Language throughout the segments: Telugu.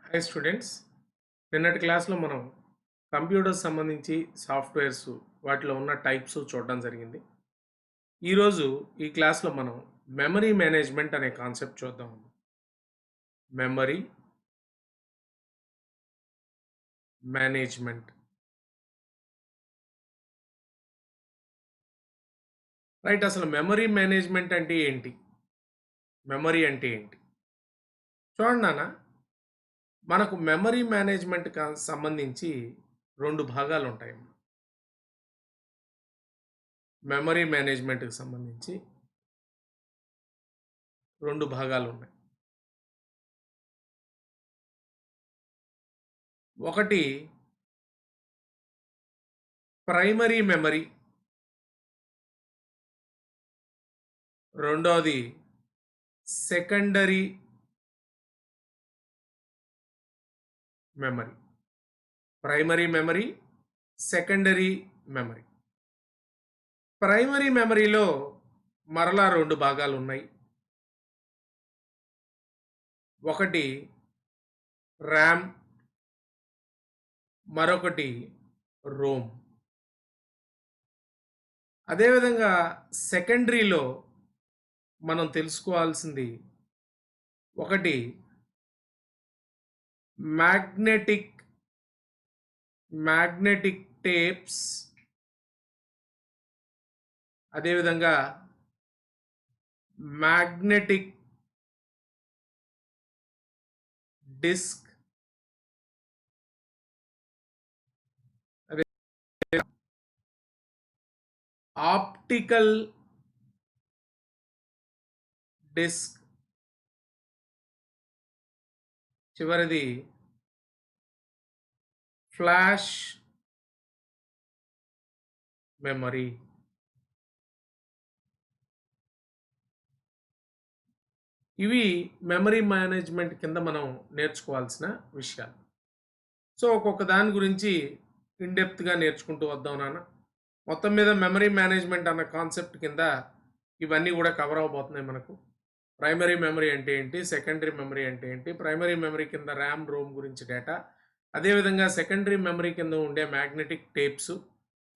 హాయ్ స్టూడెంట్స్, నిన్నటి క్లాస్లో మనం కంప్యూటర్స్ సంబంధించి సాఫ్ట్వేర్స్ వాటిలో ఉన్న టైప్స్ చూడడం జరిగింది. ఈరోజు ఈ క్లాస్లో మనం మెమరీ మేనేజ్మెంట్ అనే కాన్సెప్ట్ చూద్దాం. Memory management. రైట్, అసలు మెమరీ మేనేజ్మెంట్ అంటే ఏంటి? మెమరీ అంటే ఏంటి? చూడండి నాన్న, మనకు మెమరీ మేనేజ్మెంట్ సంబంధించి రెండు భాగాలు ఉంటాయి. మెమరీ మేనేజ్మెంట్కి సంబంధించి రెండు భాగాలు ఉన్నాయి. ఒకటి ప్రైమరీ మెమరీ, రెండోది secondary memory. Primary memory, secondary memory. Primary మెమరీలో మరలా రెండు భాగాలు ఉన్నాయి. ఒకటి ర్యామ్, మరొకటి రోమ్. అదేవిధంగా సెకండరీలో మనం తెలుసుకోవాల్సింది ఒకటి మ్యాగ్నెటిక్ టేప్స్, అదేవిధంగా మ్యాగ్నెటిక్ డిస్క్, అదే ఆప్టికల్ డిస్క్, చివరిది ఫ్లాష్ మెమరీ. ఇవి మెమరీ మేనేజ్మెంట్ కింద మనం నేర్చుకోవాల్సిన విషయాలు. సో ఒక్కొక్క దాని గురించి ఇన్డెప్త్గా నేర్చుకుంటూ వద్దాం నాన్న. మొత్తం మీద మెమరీ మేనేజ్మెంట్ అన్న కాన్సెప్ట్ కింద ఇవన్నీ కూడా కవర్ అవబోతున్నాయి మనకు. ప్రైమరీ మెమరీ అంటే ఏంటి, సెకండరీ మెమరీ అంటే ఏంటి, ప్రైమరీ మెమరీ కింద ర్యామ్ రోమ్ గురించి డేటా, అదేవిధంగా సెకండరీ మెమరీ కింద ఉండే మ్యాగ్నెటిక్ టేప్స్,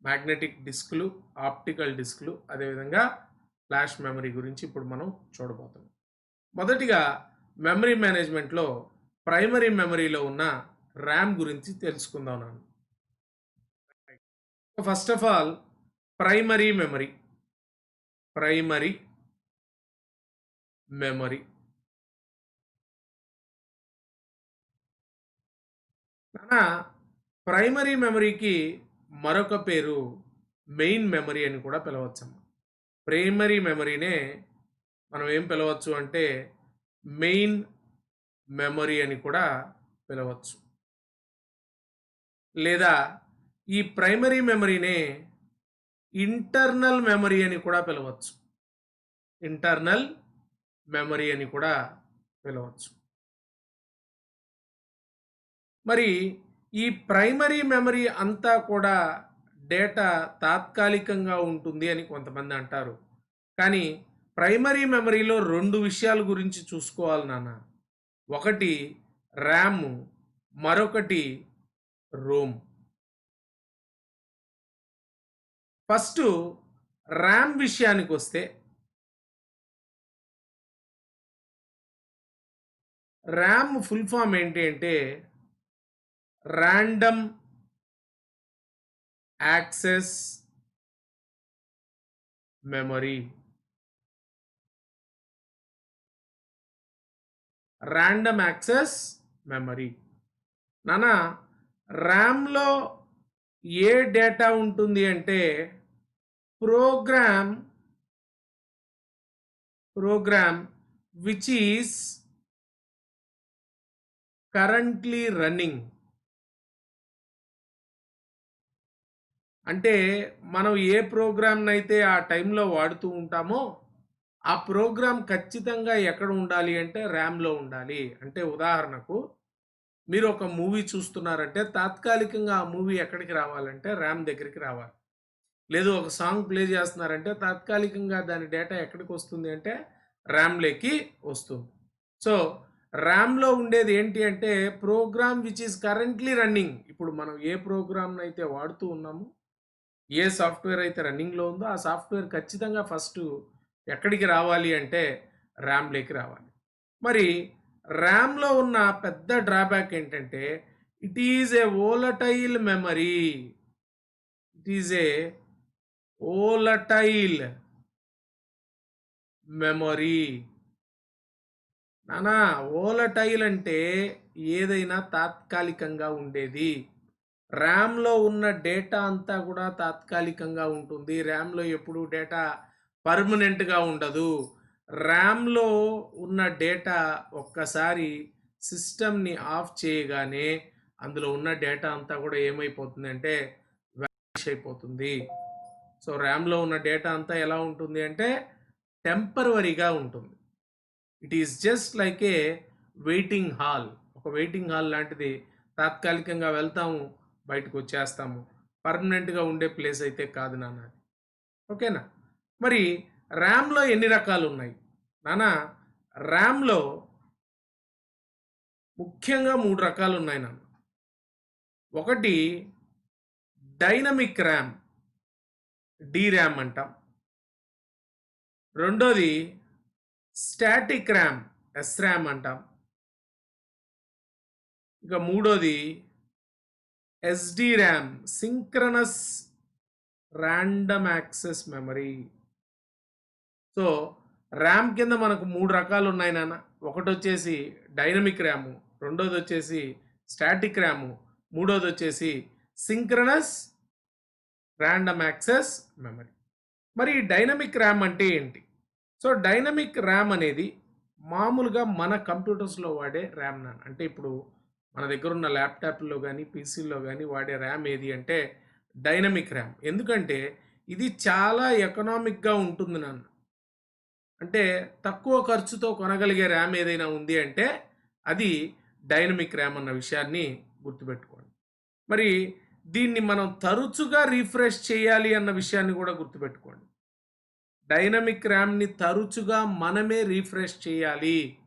మ్యాగ్నెటిక్ డిస్క్లు, ఆప్టికల్ డిస్క్లు, అదేవిధంగా ఫ్లాష్ మెమరీ గురించి ఇప్పుడు మనం చూడబోతున్నాం. మొదటిగా మెమరీ మేనేజ్మెంట్లో ప్రైమరీ మెమరీలో ఉన్న ర్యామ్ గురించి తెలుసుకుందాం నాన్న. First of all primary memory. Primary memory నాన్న, ప్రైమరీ మెమరీకి మరొక పేరు మెయిన్ మెమరీ అని కూడా పిలవచ్చమ్మ. ప్రైమరీ మెమరీనే మనం ఏం పిలవచ్చు అంటే మెయిన్ మెమరీ అని కూడా పిలవచ్చు. లేదా ఈ ప్రైమరీ మెమరీనే ఇంటర్నల్ మెమరీ అని కూడా పిలవచ్చు. ఇంటర్నల్ మెమరీ అని కూడా పిలవచ్చు. మరి ఈ ప్రైమరీ మెమరీ అంతా కూడా డేటా తాత్కాలికంగా ఉంటుంది అని కొంతమంది అంటారు. కానీ ప్రైమరీ మెమరీలో రెండు విషయాల గురించి చూసుకోవాలి నాన్న. ఒకటి ర్యామ్, మరొకటి రోమ్. ఫస్ట్ ర్యామ్ విషయానికి వస్తే, ర్యామ్ ఫుల్ ఫామ్ ఏంటి అంటే random access memory. Random access memory. నానా, ర్యామ్లో ఏ డేటా ఉంటుంది అంటే program which is currently running. అంటే మనం ఏ ప్రోగ్రామ్ని అయితే ఆ టైంలో వాడుతూ ఉంటామో ఆ ప్రోగ్రామ్ ఖచ్చితంగా ఎక్కడ ఉండాలి అంటే ర్యామ్లో ఉండాలి. అంటే ఉదాహరణకు మీరు ఒక మూవీ చూస్తున్నారంటే తాత్కాలికంగా ఆ మూవీ ఎక్కడికి రావాలంటే ర్యామ్ దగ్గరికి రావాలి. లేదు ఒక సాంగ్ ప్లే చేస్తున్నారంటే తాత్కాలికంగా దాని డేటా ఎక్కడికి వస్తుంది అంటే ర్యామ్లోకి వస్తుంది. సో ర్యామ్‌లో ఉండేది ఏంటి అంటే program which is currently running. ఇప్పుడు మనం ఏ ప్రోగ్రామ్‌నైతే వాడుతూ ఉన్నామో, ఏ సాఫ్ట్‌వేర్ అయితే రన్నింగ్‌లో ఉందో ఆ సాఫ్ట్‌వేర్ ఖచ్చితంగా ఫస్టు ఎక్కడికి రావాలి అంటే ర్యామ్‌లోకి రావాలి. మరి ర్యామ్‌లో ఉన్న పెద్ద డ్రాబ్యాక్ ఏంటంటే it is a volatile memory. It is a volatile memory. నానా వోలటైల్ అంటే ఏదైనా తాత్కాలికంగా ఉండేది. ర్యామ్‌లో ఉన్న డేటా అంతా కూడా తాత్కాలికంగా ఉంటుంది. ర్యామ్‌లో ఎప్పుడూ డేటా పర్మనెంట్‌గా ఉండదు. ర్యామ్‌లో ఉన్న డేటా ఒక్కసారి సిస్టమ్‌ని ఆఫ్ చేయగానే అందులో ఉన్న డేటా అంతా కూడా ఏమైపోతుందంటే వానిష్ అయిపోతుంది. సో, ర్యామ్‌లో ఉన్న డేటా అంతా ఎలా ఉంటుంది అంటే టెంపరవరీగా ఉంటుంది. It is just like A waiting hall. ఒక వెయిటింగ్ హాల్ లాంటిది. తాత్కాలికంగా వెళ్తాము, బయటకొచ్చేస్తాము. పర్మనెంట్‌గా ఉండే ప్లేస్ అయితే కాదు నాన్న అది. ఓకేనా? మరి ర్యామ్‌లో ఎన్ని రకాలున్నాయి? నాన్న ర్యామ్‌లో ముఖ్యంగా 3 రకాలున్నాయి నాన్న. ఒకటి డైనమిక్ ర్యామ్, డీర్యామ్ అంటాం. రెండోది స్టాటిక్ ర్యామ్, ఎస్‌ర్యామ్ అంటాం. ఇక మూడోది SD RAM, synchronous random access memory. So, RAM కింద మనకు 3 రకాలున్నాయి నాన్న. ఒకటొచ్చేసి డైనమిక్ ర్యాము, రెండోదొచ్చేసి స్టాటిక్ ర్యాము, మూడోదొచ్చేసి సింక్రనస్ ర్యాండమ్ యాక్సెస్ మెమరీ. మరి ఈ డైనమిక్ ర్యామ్ అంటే ఏంటి? సో, డైనమిక్ ర్యామ్ అనేది మామూలుగా మన కంప్యూటర్స్‌లో వాడే ర్యామ్ నాన్న. అంటే ఇప్పుడు మన దగ్గరున్న ల్యాప్‌టాప్‌లో గానీ, పీసీల్లో గానీ వాడే ర్యామ్ ఏది అంటే డైనమిక్ ర్యామ్. ఎందుకంటే ఇది చాలా ఎకనామిక్‌గా ఉంటుంది నాన్న. అంటే తక్కువ ఖర్చుతో కొనగలిగే ర్యామ్ ఏదైనా ఉంది అంటే అది డైనమిక్ ర్యామ్ అన్న విషయాన్ని గుర్తుపెట్టుకోండి. మరి దీన్ని మనం తరచుగా రిఫ్రెష్ చేయాలి అన్న విషయాన్ని కూడా గుర్తుపెట్టుకోండి. డైనమిక్ ర్యామ్‌ని తరచుగా మనమే రిఫ్రెష్ చేయాలి.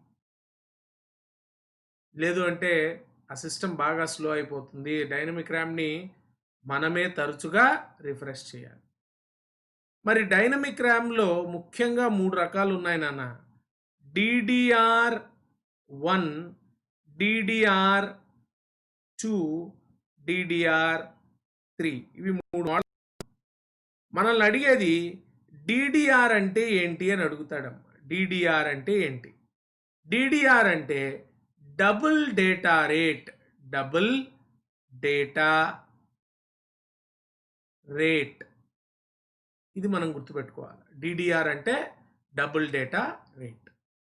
లేదు అంటే ఆ సిస్టమ్ బాగా స్లో అయిపోతుంది. డైనమిక్ ర్యామ్‌ని మనమే తరచుగా రిఫ్రెష్ చేయాలి. మరి డైనమిక్ ర్యామ్‌లో ముఖ్యంగా 3 రకాలున్నాయి నాన్న. DDR1, DDR2, DDR3 ఇవి 3 మోడల్. మనల్ని అడిగేది DDR అంటే ఏంటి అని అడుగుతాడమ్మా. DDR అంటే ఏంటి? DDR అంటే double data rate. Double data rate. ఇది మనం గుర్తుపెట్టుకోవాలి. DDR అంటే double data rate.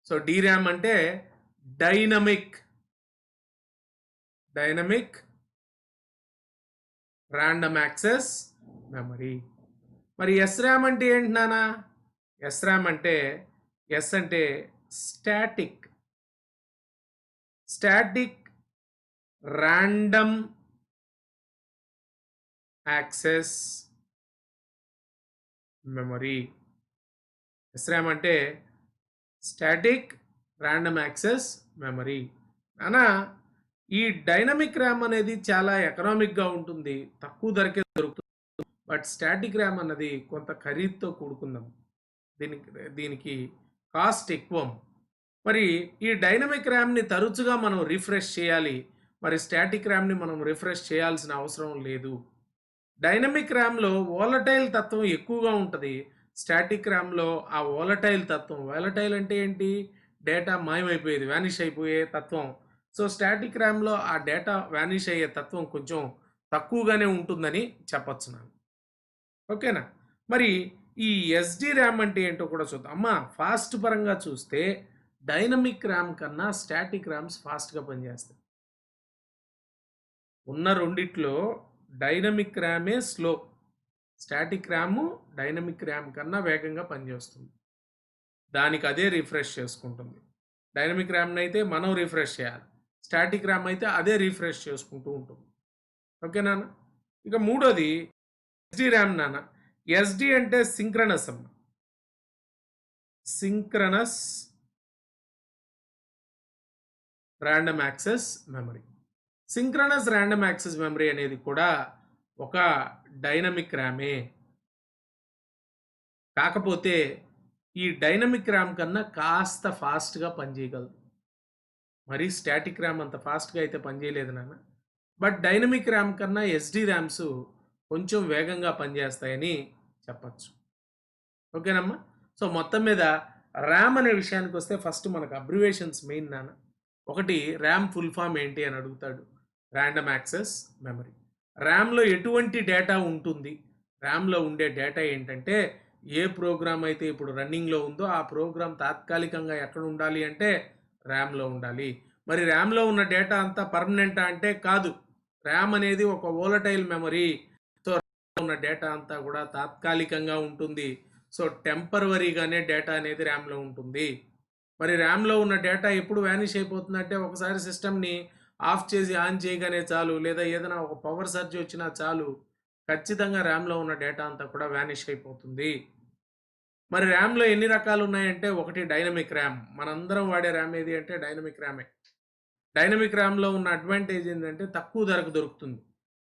So, DRAM అంటే డైనమిక్ ర్యాండమ్ యాక్సెస్ మెమరీ. మరి SRAM అంటే ఏంటి నాన్న? SRAM అంటే ఎస్ అంటే static random access memory. SRAM అంటే స్టాటిక్ ర్యాండమ్ యాక్సెస్ మెమరీ. నాన్న ఈ డైనమిక్ ర్యామ్ అనేది చాలా ఎకనామిక్‌గా ఉంటుంది. తక్కువ ధరకే దొరుకుతుంది. బట్ స్టాటిక్ ర్యామ్ అన్నది కొంత ఖరీదుతో కూడుకుందాం. దీనికి దీనికి కాస్ట్ ఎక్కువ. మరి ఈ డైనమిక్ ర్యామ్‌ని తరచుగా మనం రిఫ్రెష్ చేయాలి. మరి స్టాటిక్ ర్యామ్‌ని మనం రిఫ్రెష్ చేయాల్సిన అవసరం లేదు. డైనమిక్ ర్యామ్‌లో వోలటైల్ తత్వం ఎక్కువగా ఉంటది. స్టాటిక్ ర్యామ్‌లో ఆ వోలటైల్ తత్వం వోలటైల్ అంటే ఏంటి? డేటా మాయమైపోయేది. వానిష్ అయిపోయే తత్వం. సో, స్టాటిక్ ర్యామ్‌లో ఆ డేటా వానిష్ అయ్యే తత్వం కొంచెం తక్కువగానే ఉంటుందని చెప్పొచ్చు ನಾನು. ఓకేనా? మరి ఈ ఎస్‌డి ర్యామ్ అంటే ఏంటో కూడా చూద్దాం. అమ్మా ఫాస్ట్ పరంగా చూస్తే డైనమిక్ ర్యామ్ కన్నా స్టాటిక్ ర్యామ్స్ ఫాస్ట్‌గా పనిచేస్తాయి. ఉన్న రెండిట్లో డైనమిక్ ర్యామే slow. Static RAM dynamic RAM కన్నా వేగంగా పనిచేస్తుంది. దానికి అదే రిఫ్రెష్ చేసుకుంటుంది. డైనమిక్ ర్యామ్‌నైతే మనం రిఫ్రెష్ చేయాలి. స్టాటిక్ ర్యామ్ అయితే అదే రిఫ్రెష్ చేసుకుంటూ ఉంటుంది. ఓకే నాన్న? ఇక మూడోది ఎస్‌డి ర్యామ్ నాన్న. ఎస్‌డి అంటే సింక్రనస్ అమ్మ. Synchronous random access memory. Synchronous random access memory అనేది కూడా ఒక డైనమిక్ ర్యామే. కాకపోతే ఈ డైనమిక్ ర్యామ్ కన్నా కాస్త ఫాస్ట్‌గా పనిచేయగలదు. మరీ స్టాటిక్ ర్యామ్ అంత ఫాస్ట్‌గా అయితే పనిచేయలేదు నాన్న. బట్ డైనమిక్ ర్యామ్ కన్నా ఎస్‌డి ర్యామ్స్ కొంచెం వేగంగా పనిచేస్తాయని చెప్పచ్చు. ఓకేనమ్మా. సో మొత్తం మీద ర్యామ్ అనే విషయానికి వస్తే ఫస్ట్ మనకు అబ్రివేషన్స్ మెయిన్ నాన్న. ఒకటి ర్యామ్ ఫుల్ ఫామ్ ఏంటి అని అడుగుతాడు. Random access memory. ర్యామ్లో ఎటువంటి డేటా ఉంటుంది? ర్యామ్లో ఉండే డేటా ఏంటంటే ఏ ప్రోగ్రామ్ అయితే ఇప్పుడు రన్నింగ్లో ఉందో ఆ ప్రోగ్రామ్ తాత్కాలికంగా ఎక్కడ ఉండాలి అంటే ర్యామ్లో ఉండాలి. మరి ర్యామ్లో ఉన్న డేటా అంతా పర్మనెంటా అంటే కాదు. ర్యామ్ అనేది ఒక వోలటైల్ మెమరీ. సో ఉన్న డేటా అంతా కూడా తాత్కాలికంగా ఉంటుంది. సో టెంపరవరీగానే డేటా అనేది ర్యామ్లో ఉంటుంది. మరి ర్యామ్లో ఉన్న డేటా ఎప్పుడు వ్యానిష్ అయిపోతుందంటే ఒకసారి సిస్టమ్ని ఆఫ్ చేసి ఆన్ చేయగానే చాలు, లేదా ఏదైనా ఒక పవర్ సర్జ్ వచ్చినా చాలు, ఖచ్చితంగా ర్యామ్లో ఉన్న డేటా అంతా కూడా వ్యానిష్ అయిపోతుంది. మరి ర్యామ్లో ఎన్ని రకాలు ఉన్నాయంటే ఒకటి డైనమిక్ ర్యామ్. మనందరం వాడే ర్యామ్ ఏది అంటే డైనమిక్ ర్యామే. డైనమిక్ ర్యామ్లో ఉన్న అడ్వాంటేజ్ ఏంటంటే తక్కువ ధరకు దొరుకుతుంది.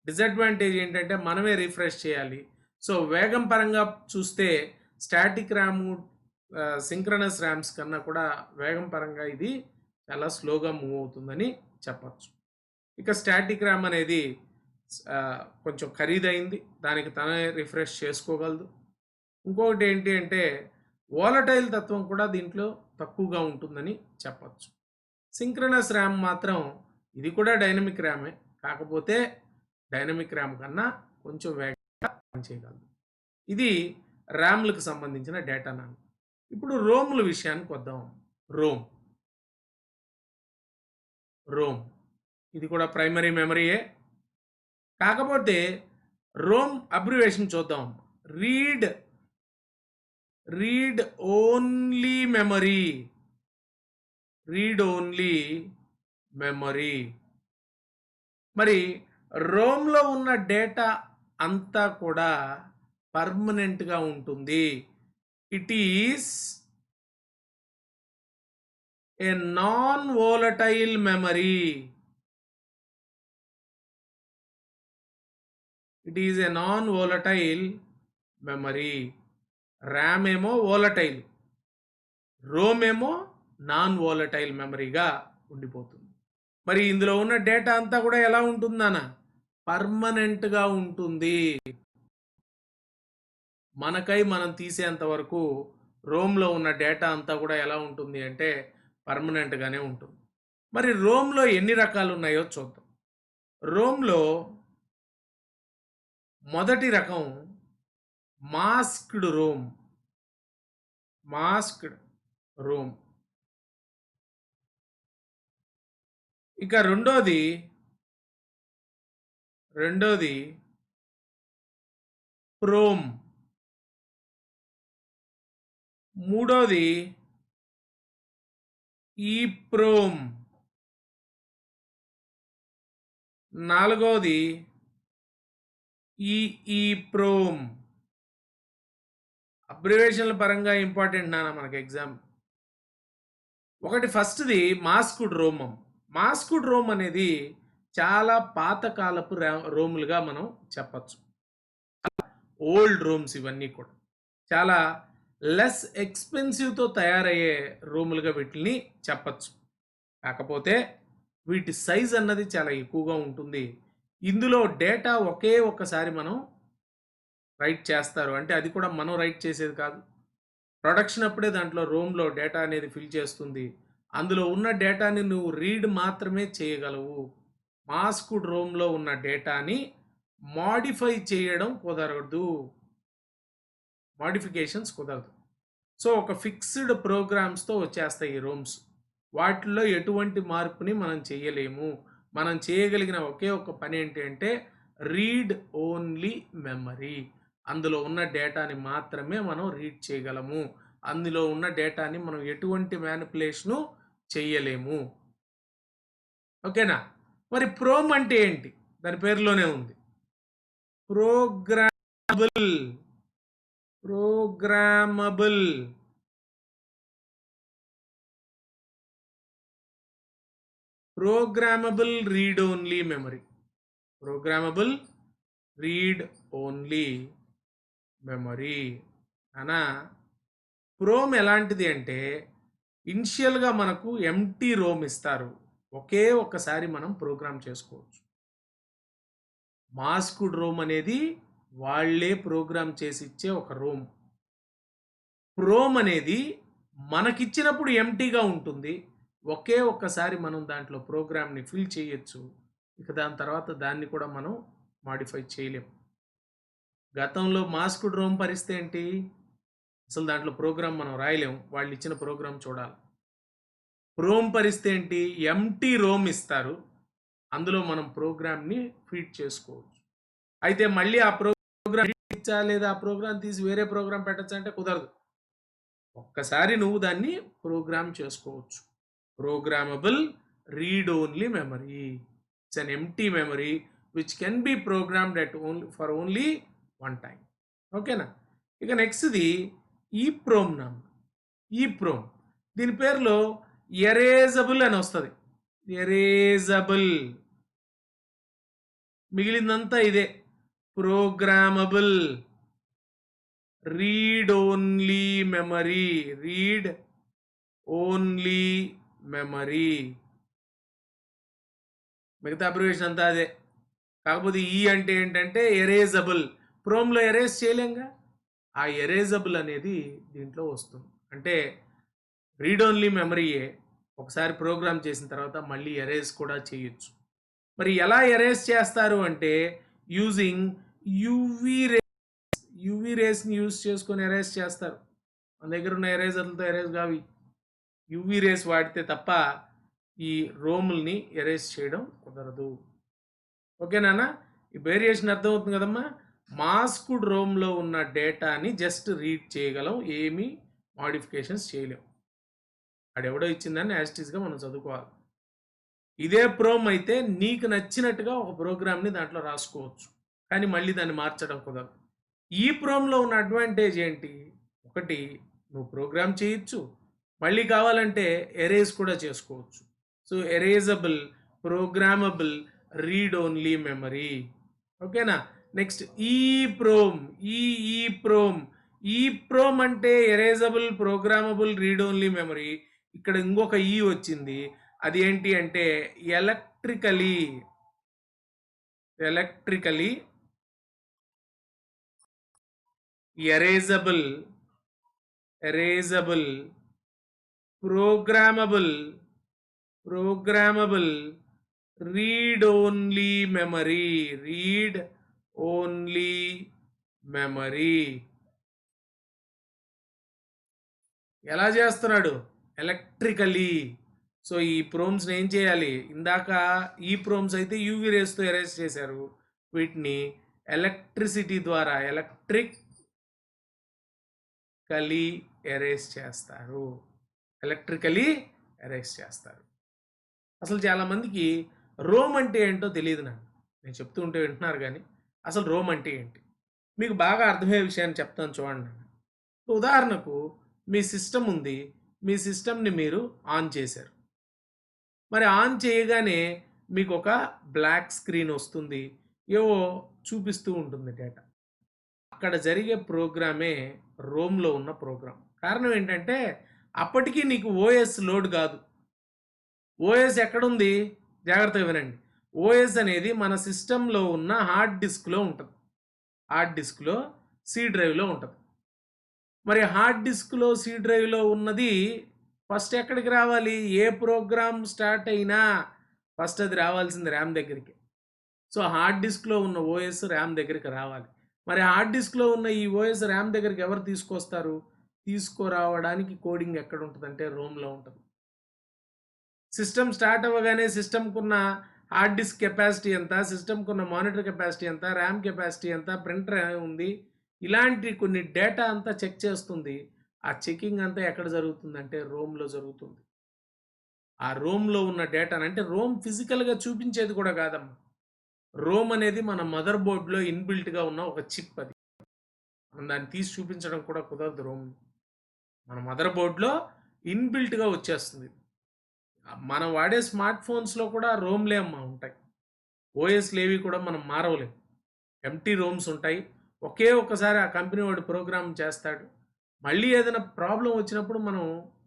డిసడ్వాంటేజ్ ఏంటంటే మనమే రిఫ్రెష్ చేయాలి. సో వేగం పరంగా చూస్తే స్టాటిక్ ర్యాము సింక్రనస్ ర్యామ్స్ కన్నా కూడా వేగం పరంగా ఇది చాలా స్లోగా మూవ్ అవుతుందని చెప్పచ్చు. ఇక స్టాటిక్ ర్యామ్ అనేది కొంచెం ఖరీదైంది. దానికి తనే రిఫ్రెష్ చేసుకోగలదు. ఇంకొకటి ఏంటి అంటే వోలటైల్ తత్వం కూడా దీంట్లో తక్కువగా ఉంటుందని చెప్పచ్చు. సింక్రనస్ ర్యామ్ మాత్రం ఇది కూడా డైనమిక్ ర్యామే. కాకపోతే డైనమిక్ ర్యామ్ కన్నా కొంచెం వేగంగా పనిచేయగలదు. ఇది ర్యామ్లకు సంబంధించిన డేటా నాన్న. ఇప్పుడు రోమ్ల విషయానికి వద్దాం. రోమ్ రోమ్ ఇది కూడా ప్రైమరీ మెమరీయే. కాకపోతే రోమ్ అబ్రివేషన్ చూద్దాం. Read read only memory. Read only memory. మరి రోమ్లో ఉన్న డేటా అంతా కూడా పర్మనెంట్గా ఉంటుంది. It is a non volatile memory. It is a non volatile memory. RAM ఏమో వోలటైల్, రోమ్ ఏమో నాన్ వోలటైల్ మెమరీగా ఉండిపోతుంది. మరి ఇందులో ఉన్న డేటా అంతా కూడా ఎలా ఉంటుందన్న పర్మనెంట్గా ఉంటుంది. మనకై మనం తీసేంత వరకు రోమ్లో ఉన్న డేటా అంతా కూడా ఎలా ఉంటుంది అంటే పర్మనెంట్గానే ఉంటుంది. మరి రోమ్లో ఎన్ని రకాలు ఉన్నాయో చూద్దాం. రోమ్లో మొదటి రకం మాస్క్డ్ రోమ్. Masked Rome. ఇక రెండోది ప్రోమ్. మూడోది ఈప్రోమ్. నాలుగోది ఈప్రోమ్. అబ్రివేషన్ల పరంగా ఇంపార్టెంట్ నాన్న మనకి ఎగ్జామ్. ఒకటి ఫస్ట్ది మాస్క్డ్ రోమం. మాస్క్డ్ రోమ్ అనేది చాలా పాతకాలపు రోములుగా మనం చెప్పచ్చు. ఓల్డ్ రోమ్స్ ఇవన్నీ కూడా చాలా లెస్ ఎక్స్పెన్సివ్తో తయారయ్యే రోములుగా వీటిని చెప్పచ్చు. కాకపోతే వీటి సైజ్ అన్నది చాలా ఎక్కువగా ఉంటుంది. ఇందులో డేటా ఒకే ఒక్కసారి మనం రైట్ చేస్తారు. అంటే అది కూడా మనం రైట్ చేసేది కాదు. ప్రొడక్షన్ అప్పుడే దాంట్లో రోమ్లో డేటా అనేది ఫిల్ చేస్తుంది. అందులో ఉన్న డేటాని నువ్వు రీడ్ మాత్రమే చేయగలవు. మాస్క్డ్ రోమ్లో ఉన్న డేటాని మాడిఫై చేయడం కుదరదు. మాడిఫికేషన్స్ కుదరదు. సో ఒక ఫిక్స్డ్ ప్రోగ్రామ్స్తో వచ్చేస్తాయి ఈ రోమ్స్. వాటిల్లో ఎటువంటి మార్పుని మనం చేయలేము. మనం చేయగలిగిన ఒకే ఒక పని ఏంటి అంటే రీడ్ ఓన్లీ మెమరీ. అందులో ఉన్న డేటాని మాత్రమే మనం రీడ్ చేయగలము. అందులో ఉన్న డేటాని మనం ఎటువంటి మ్యానిపులేషను చేయలేము. ఓకేనా. మరి ప్రోమ్ అంటే ఏంటి? దాని పేరులోనే ఉంది. Programmable. Programmable read only memory. Programmable read only memory అనా ప్రోమ్ ఎలాంటిది అంటే ఇనిషియల్గా మనకు ఎంటీ రోమ్ ఇస్తారు, ఒకే ఒక్కసారి మనం ప్రోగ్రామ్ చేసుకోవచ్చు. మాస్క్డ్ రోమ్ అనేది వాళ్ళే ప్రోగ్రామ్ చేసి ఇచ్చే ఒక రోమ్. ప్రోమ్ అనేది మనకిచ్చినప్పుడు ఎంటీగా ఉంటుంది, ఒకే ఒక్కసారి మనం దాంట్లో ప్రోగ్రామ్ని ఫిల్ చేయొచ్చు. ఇక దాని తర్వాత దాన్ని కూడా మనం మాడిఫై చేయలేం. గతంలో మాస్క్డ్ రోమ్ పరిస్థితి ఏంటి? అసలు దాంట్లో ప్రోగ్రామ్ మనం రాయలేం, వాళ్ళు ఇచ్చిన ప్రోగ్రామ్ చూడాలి. ప్రోమ్ పరిస్థితి ఏంటి? ఎంటీ రోమ్ ఇస్తారు, అందులో మనం ప్రోగ్రామ్ని ఫీడ్ చేసుకోవచ్చు. అయితే మళ్ళీ ఆ ప్రోగ్రామ్ ఇచ్చా లేదా ఆ ప్రోగ్రామ్ తీసి వేరే ప్రోగ్రామ్ పెట్టచ్చా అంటే కుదరదు. ఒక్కసారి నువ్వు దాన్ని ప్రోగ్రామ్ చేసుకోవచ్చు. Programmable read only memory. It's an empty memory which can be programmed at for only one time. ఓకేనా? ఇక నెక్స్ట్ది ఈప్రోమ్ నామ్. ఈప్రోమ్ దీని పేరులో ఎరేజబుల్ అని వస్తుంది. ఎరేజబుల్, మిగిలిందంతా ఇదే. Programmable read only memory. Read only memory, మిగతా అబ్రివేషన్ అంతా అదే. కాకపోతే ఈ అంటే ఏంటంటే ఎరేజబుల్. ప్రోమ్లో ఎరేజ్ చేయలేంగా, ఆ ఎరేజబుల్ అనేది దీంట్లో వస్తుంది. అంటే రీడ్ ఓన్లీ మెమరీయే, ఒకసారి ప్రోగ్రామ్ చేసిన తర్వాత మళ్ళీ ఎరేజ్ కూడా చేయొచ్చు. మరి ఎలా ఎరేజ్ చేస్తారు అంటే యూజింగ్ యూవీ రేస్ని యూజ్ చేసుకొని ఎరేజ్ చేస్తారు. మన దగ్గర ఉన్న ఎరేజర్లతో ఎరేజ్ కావి, యూవీ రేస్ వాడితే తప్ప ఈ రోముల్ని ఎరేజ్ చేయడం కుదరదు. ఓకేనా? ఈ వేరియేషన్ అర్థమవుతుంది కదమ్మా. మాస్క్డ్ రోమ్లో ఉన్న డేటాని జస్ట్ రీడ్ చేయగలం, ఏమీ మాడిఫికేషన్స్ చేయలేం. అడెవడో ఇచ్చిందని యాస్టీస్గా మనం చదువుకోవాలి. ఇదే ప్రోమ్ అయితే నీకు నచ్చినట్టుగా ఒక ప్రోగ్రామ్ని దాంట్లో రాసుకోవచ్చు, కానీ మళ్ళీ దాన్ని మార్చడం కుదరదు. ఈ ప్రోమ్లో ఉన్న అడ్వాంటేజ్ ఏంటి? ఒకటి, నువ్వు ప్రోగ్రామ్ చేయొచ్చు, మళ్ళీ కావాలంటే ఎరేజ్ కూడా చేసుకోవచ్చు. So erasable, programmable, read only memory. ఓకేనా? నెక్స్ట్ ఈప్రోమ్. ఈప్రోమ్ అంటే erasable, programmable, read only memory. ఇక్కడ ఇంకొక ఈ వచ్చింది, అది ఏంటి అంటే electrically erasable, programmable, read only memory. ఎలా చేస్తున్నాడు? ఎలక్ట్రికలీ. సో ఈ ప్రోమ్స్ని ఏం చేయాలి? ఇందాక ఈ ప్రోమ్స్ అయితే యూవీ రేస్తో ఎరేజ్ చేశారు, వీటిని ఎలక్ట్రిసిటీ ద్వారా ఎలక్ట్రికలీ ఎరేజ్ చేస్తారు. అసలు చాలామందికి రోమ్ అంటే ఏంటో తెలియదు. నేను చెప్తూ ఉంటే వింటున్నారు, కానీ అసలు రోమ్ అంటే ఏంటి మీకు బాగా అర్థమయ్యే విషయాన్ని చెప్తాను చూడండి. ఉదాహరణకు మీ సిస్టమ్ ఉంది, మీ సిస్టమ్ని మీరు ఆన్ చేశారు. మరి ఆన్ చేయగానే మీకు ఒక బ్లాక్ స్క్రీన్ వస్తుంది, ఏవో చూపిస్తూ ఉంటుంది డేటా. అక్కడ జరిగే ప్రోగ్రామే రోమ్లో ఉన్న ప్రోగ్రామ్. కారణం ఏంటంటే అప్పటికీ నీకు ఓఎస్ లోడ్ కాదు. ఓఎస్ ఎక్కడుంది? జాగ్రత్తగా వినండి. ఓఎస్ అనేది మన సిస్టంలో ఉన్న హార్డ్ డిస్క్లో ఉంటుంది. హార్డ్ డిస్క్లో సి డ్రైవ్లో ఉంటుంది. మరి హార్డ్ డిస్క్లో సి డ్రైవ్లో ఉన్నది ఫస్ట్ ఎక్కడికి రావాలి? ఏ ప్రోగ్రామ్ స్టార్ట్ అయినా ఫస్ట్ అది రావాల్సింది ర్యామ్ దగ్గరికి. సో హార్డ్ డిస్క్లో ఉన్న ఓఎస్ ర్యామ్ దగ్గరికి రావాలి. మరి హార్డ్ డిస్క్లో ఉన్న ఈ ఓఎస్ ర్యామ్ దగ్గరికి ఎవరు తీసుకొస్తారు? తీసుకురావడానికి కోడింగ్ ఎక్కడ ఉంటుంది అంటే రోమ్లో ఉంటుంది. సిస్టమ్ స్టార్ట్ అవ్వగానే సిస్టమ్కి ఉన్న హార్డ్ డిస్క్ కెపాసిటీ ఎంత, సిస్టమ్కి ఉన్న మానిటర్ కెపాసిటీ ఎంత, ర్యామ్ కెపాసిటీ ఎంత, ప్రింటర్ ఉంది, ఇలాంటి కొన్ని డేటా అంతా చెక్ చేస్తుంది. ఆ చెకింగ్ అంతా ఎక్కడ జరుగుతుందంటే రోమ్లో జరుగుతుంది. ఆ రోమ్లో ఉన్న డేటాను, అంటే రోమ్ ఫిజికల్గా చూపించేది కూడా కాదమ్మా. రోమ్ అనేది మన మదర్ బోర్డ్లో ఇన్బిల్ట్గా ఉన్న ఒక చిప్. అది మనం దాన్ని తీసి చూపించడం కూడా కుదరదు. రోమ్ మన మదర్ బోర్డ్లో ఇన్బిల్ట్గా వచ్చేస్తుంది. మనం వాడే స్మార్ట్ ఫోన్స్‌లో కూడా రోమ్‌లే అమ్మా ఉంటాయి. ఓఎస్‌లేవి కూడా మనం మారవలేం. ఎంప్టీ రోమ్స్ ఉంటాయి. ఒకే ఒక్కసారి ఆ కంపెనీ వాడు ప్రోగ్రామ్ చేస్తాడు. మళ్ళీ ఏదైనా ప్రాబ్లమ్ వచ్చినప్పుడు మనం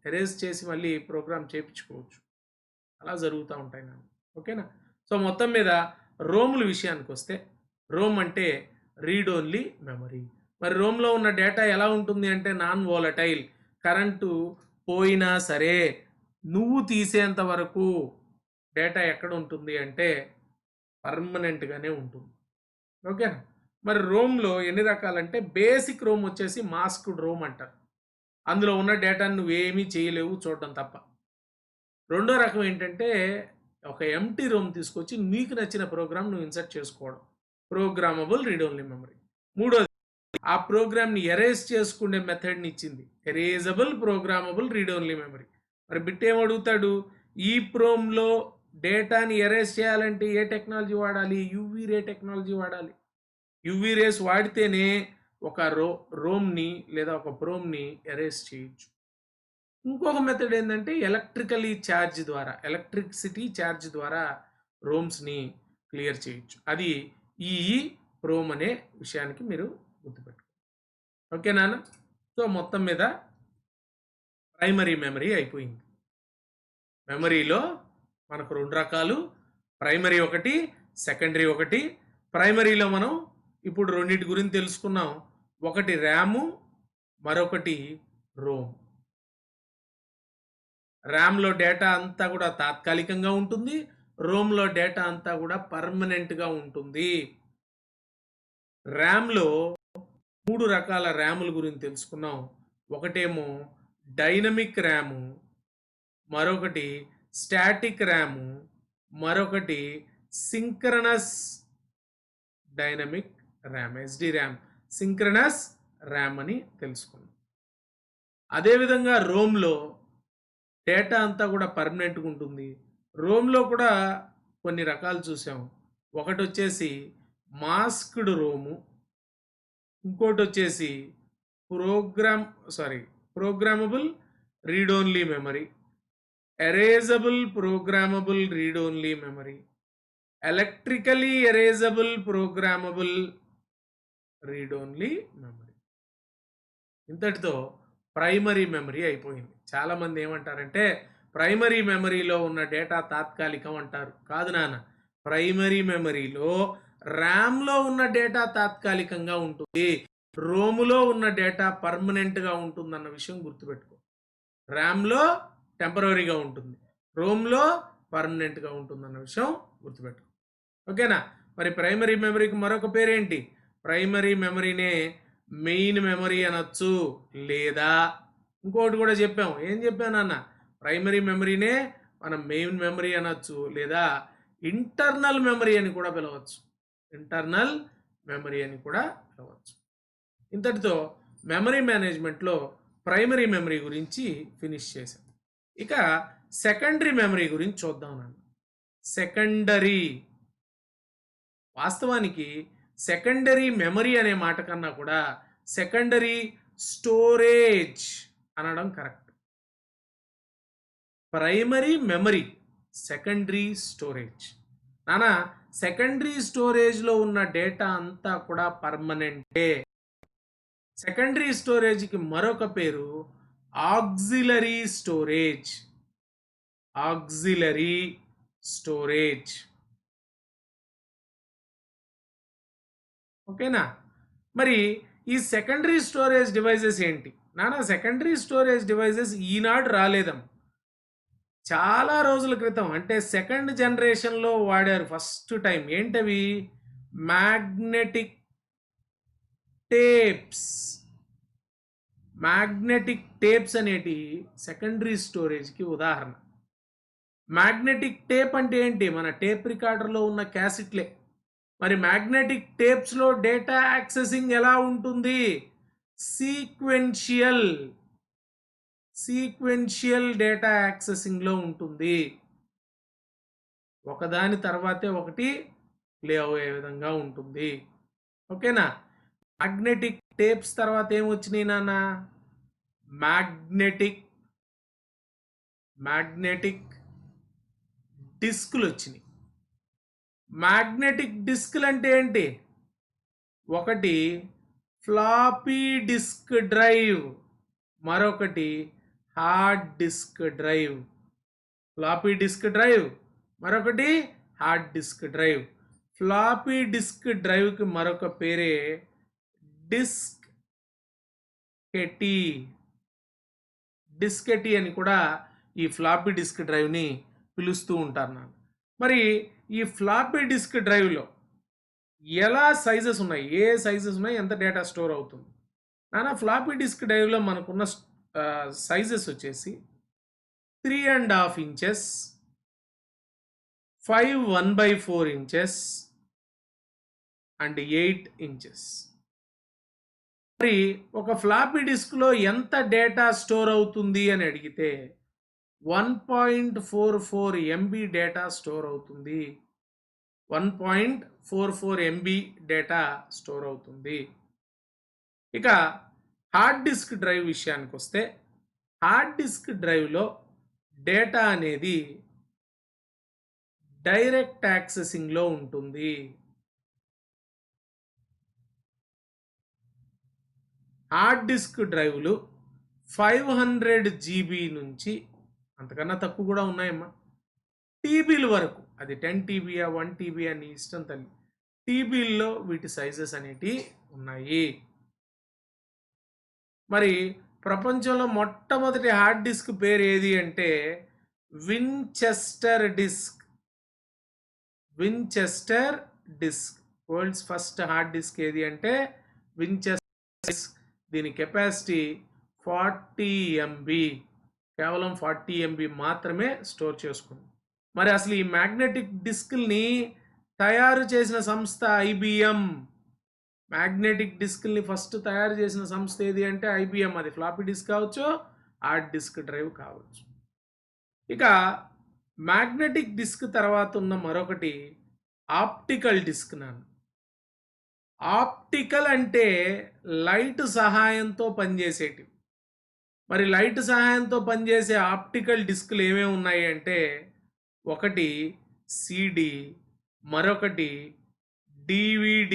ఎరేజ్ చేసి మళ్ళీ ప్రోగ్రామ్ చేపించుకోవచ్చు. అలా జరుగుతా ఉంటాయి నాన్న. ఓకేనా? సో, మొత్తం మీద రోముల విషయానికొస్తే, రోమ్ అంటే రీడ్ ఓన్లీ మెమరీ. మరి రోమ్‌లో ఉన్న డేటా ఎలా ఉంటుంది అంటే నాన్ వోలటైల్. కరెంటు పోయినా సరే, నువ్వు తీసేంత వరకు డేటా ఎక్కడ ఉంటుంది అంటే పర్మనెంట్‌గానే ఉంటుంది. ఓకేనా? మరి రోమ్‌లో ఎన్ని రకాలంటే బేసిక్ రోమ్ వచ్చేసి మాస్క్డ్ రోమ్ అంటారు. అందులో ఉన్న డేటాను నువ్వేమీ చేయలేవు చూడడం తప్ప. రెండో రకం ఏంటంటే, ఒక ఎంప్టీ రోమ్ తీసుకొచ్చి నీకు నచ్చిన ప్రోగ్రామ్ నువ్వు ఇన్సర్ట్ చేసుకోవడం. Programmable read only memory. మూడోది ఆ ప్రోగ్రామ్‌ని ఎరేజ్ చేసుకునే మెథడ్‌ని ఇచ్చింది. Erasable programmable read only memory. మరి బిట్ ఏమడుగుతాడు? ఈప్రోమ్‌లో డేటాని ఎరేజ్ చేయాలంటే ఏ టెక్నాలజీ వాడాలి? యూవీ రే టెక్నాలజీ వాడాలి. యూవీ రేస్ వాడితేనే ఒక రోమ్‌ని లేదా ఒక ప్రోమ్‌ని ఎరేజ్ చేయొచ్చు. ఇంకొక మెథడ్ ఏందంటే ఎలక్ట్రిసిటీ ఛార్జ్ ద్వారా రోమ్స్‌ని క్లియర్ చేయొచ్చు. అది ఈ ప్రోమ్ అనే విషయానికి మీరు గుర్తుపెట్టుకోండి. ఓకే నాన్న? సో, మొత్తం మీద ప్రైమరీ మెమరీ అయిపోయింది. మెమరీలో మనకు 2 రకాలు. ప్రైమరీ ఒకటి, సెకండరీ ఒకటి. ప్రైమరీలో మనం ఇప్పుడు రెండిటి గురించి తెలుసుకున్నాం. ఒకటి ర్యాము, మరొకటి రోమ్. ర్యామ్‌లో డేటా అంతా కూడా తాత్కాలికంగా ఉంటుంది. రోమ్‌లో డేటా అంతా కూడా పర్మనెంట్‌గా ఉంటుంది. ర్యామ్‌లో 3 రకాల ర్యాముల గురించి తెలుసుకున్నాం. ఒకటేమో డైనమిక్ ర్యాము, మరొకటి స్టాటిక్ ర్యాము, మరొకటి synchronous dynamic RAM, SD RAM. Synchronous RAM అని తెలుసుకున్నాం. అదేవిధంగా రోమ్‌లో డేటా అంతా కూడా పర్మనెంట్‌గా ఉంటుంది. రోమ్‌లో కూడా కొన్ని రకాలు చూసాం. ఒకటొచ్చేసి మాస్క్డ్ రోము, ఇంకోటొచ్చేసి program sorry programmable read only memory, erasable programmable read only memory, electrically erasable programmable read only memory. ఇంతటితో ప్రైమరీ మెమరీ అయిపోయింది. చాలామంది ఏమంటారంటే ప్రైమరీ మెమరీలో ఉన్న డేటా తాత్కాలికం అంటారు. కాదు నాన్న, ప్రైమరీ మెమరీలో ర్యామ్లో ఉన్న డేటా తాత్కాలికంగా ఉంటుంది. రోములో ఉన్న డేటా పర్మనెంట్గా ఉంటుందన్న విషయం గుర్తుపెట్టుకో. ర్యామ్లో టెంపరరీగా ఉంటుంది, రోమ్లో పర్మనెంట్గా ఉంటుందన్న విషయం గుర్తుపెట్టుకో. ఓకేనా? మరి ప్రైమరీ మెమరీకి మరొక పేరేంటి? ప్రైమరీ మెమరీనే మెయిన్ మెమరీ అనొచ్చు, లేదా ఇంకోటి కూడా చెప్పాం. ఏం చెప్పానన్న? ప్రైమరీ మెమరీనే మనం మెయిన్ మెమరీ అనొచ్చు, లేదా ఇంటర్నల్ మెమరీ అని కూడా పిలవచ్చు. ఇంటర్నల్ మెమరీ అని కూడా పిలవచ్చు. ఇంతటితో మెమరీ మేనేజ్మెంట్లో ప్రైమరీ మెమరీ గురించి ఫినిష్ చేశాం. ఇక సెకండరీ మెమరీ గురించి చూద్దాం నాన్న. సెకండరీ, వాస్తవానికి సెకండరీ మెమరీ అనే మాట కన్నా కూడా సెకండరీ స్టోరేజ్ అనడం correct. Primary memory, secondary storage. నానా, సెకండరీ స్టోరేజ్లో ఉన్న డేటా అంతా కూడా పర్మనెంటే. సెకండరీ స్టోరేజ్కి మరొక పేరు ఆక్సిలరీ స్టోరేజ్. Auxiliary storage. ఓకేనా? మరి ఈ సెకండరీ స్టోరేజ్ డివైజెస్ ఏంటి నానా? సెకండరీ స్టోరేజ్ డివైజెస్ ఈనాడు రాలేదం, చాలా రోజుల క్రితం, అంటే సెకండ్ జనరేషన్లో వాడారు ఫస్ట్ టైం. ఏంటవి? Magnetic tapes. మ్యాగ్నెటిక్ టేప్స్ అనేటి సెకండరీ స్టోరేజ్కి ఉదాహరణ. మ్యాగ్నెటిక్ టేప్ అంటే ఏంటి? మన టేప్ రికార్డర్లో ఉన్న క్యాసెట్లే. మరి మ్యాగ్నెటిక్ టేప్స్లో డేటా యాక్సెసింగ్ ఎలా ఉంటుంది? సీక్వెన్షియల్ డేటా యాక్సెసింగ్లో ఉంటుంది. ఒకదాని తర్వాతే ఒకటి ప్లే అయ్యే విధంగా ఉంటుంది. ఓకేనా? మ్యాగ్నెటిక్ టేప్స్ తర్వాత ఏమొచ్చినాయి నాన్న? మ్యాగ్నెటిక్ డిస్కులు వచ్చినాయి. మ్యాగ్నెటిక్ డిస్కులు అంటే ఏంటి? ఒకటి ఫ్లాపీ డిస్క్ డ్రైవ్, మరొకటి hard disk drive. Floppy disk drive, మరొకటి hard disk drive. Floppy disk డ్రైవ్కి మరొక పేరే డిస్కెటీ. డిస్కెటీ అని కూడా ఈ ఫ్లాపీ డిస్క్ డ్రైవ్ని పిలుస్తూ ఉంటారు నాన్న. మరి ఈ ఫ్లాపీ డిస్క్ డ్రైవ్లో ఎలా సైజెస్ ఉన్నాయి, ఏ సైజెస్ ఉన్నాయి, ఎంత డేటా స్టోర్ అవుతుంది నాన్న? ఫ్లాపీ డిస్క్ డ్రైవ్లో మనకున్న సైజెస్ వచ్చేసి 3.5 inches, 5 1/4 inches అండ్ 8 inches. మరి ఒక ఫ్లాపీ డిస్క్లో ఎంత డేటా స్టోర్ అవుతుంది అని అడిగితే 1.44 MB డేటా స్టోర్ అవుతుంది. 1.44 MB డేటా స్టోర్ అవుతుంది. ఇక హార్డ్ డిస్క్ డ్రైవ్ విషయానికి వస్తే, హార్డ్ డిస్క్ డ్రైవ్లో డేటా అనేది డైరెక్ట్ యాక్సెసింగ్లో ఉంటుంది. హార్డ్ డిస్క్ డ్రైవ్లు 500 GB నుంచి, అంతకన్నా తక్కువ కూడా ఉన్నాయమ్మా, టీబీల వరకు. అది 10 TB 1 TB అని ఇష్టం తల్లి. టీబీల్లో వీటి సైజెస్ అనేటివి ఉన్నాయి. మరి ప్రపంచంలో మొట్టమొదటి హార్డ్ డిస్క్ పేరు ఏది అంటే Winchester disk. Winchester disk. World's first hard disk ఏది అంటే వించెస్టర్ డిస్క్. దీని కెపాసిటీ 40 MB, కేవలం 40 MB మాత్రమే స్టోర్ చేసుకుంది. మరి అసలు ఈ మ్యాగ్నెటిక్ డిస్క్ని తయారు చేసిన సంస్థ IBM. మ్యాగ్నెటిక్ డిస్క్ని ఫస్ట్ తయారు చేసిన సంస్థ ఏది అంటే IBM. అది ఫ్లాపీ డిస్క్ కావచ్చు, హార్డ్ డిస్క్ డ్రైవ్ కావచ్చు. ఇక మ్యాగ్నెటిక్ డిస్క్ తర్వాత ఉన్న మరొకటి ఆప్టికల్ డిస్క్ నాన్న. ఆప్టికల్ అంటే లైట్ సహాయంతో పనిచేసేటివి. మరి లైట్ సహాయంతో పనిచేసే ఆప్టికల్ డిస్క్లు ఏమేమి ఉన్నాయి అంటే ఒకటి CD, మరొకటి DVD,